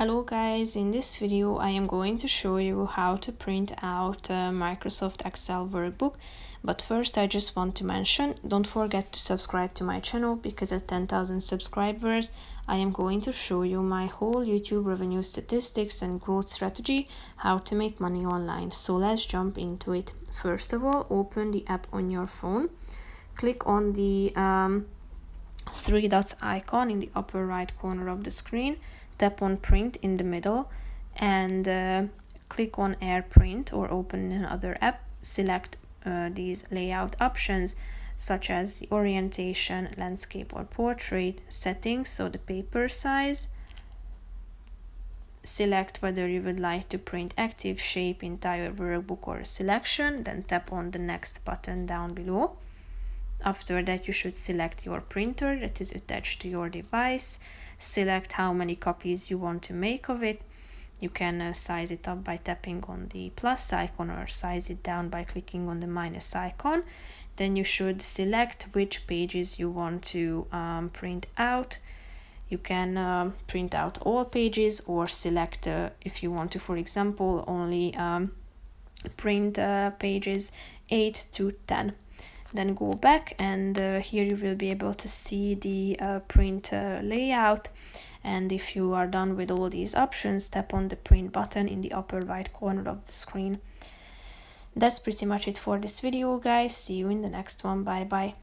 Hello guys, in this video I am going to show you how to print out a Microsoft Excel workbook. But first I just want to mention, don't forget to subscribe to my channel because at 10,000 subscribers I am going to show you my whole YouTube revenue statistics and growth strategy, how to make money online. So let's jump into it. First of all, open the app on your phone, click on the three dots icon in the upper right corner of the screen, tap on print in the middle and click on AirPrint or open another app. Select these layout options such as the orientation, landscape or portrait, settings, so the paper size. Select whether you would like to print active, shape, entire workbook or a selection, then tap on the next button down below. After that, you should select your printer that is attached to your device. Select how many copies you want to make of it. You can size it up by tapping on the plus icon or size it down by clicking on the minus icon. Then you should select which pages you want to print out. You can print out all pages or select if you want to, for example, only print pages 8 to 10. Then go back and here you will be able to see the print layout. And if you are done with all these options, tap on the print button in the upper right corner of the screen. That's pretty much it for this video, guys. See you in the next one. Bye bye.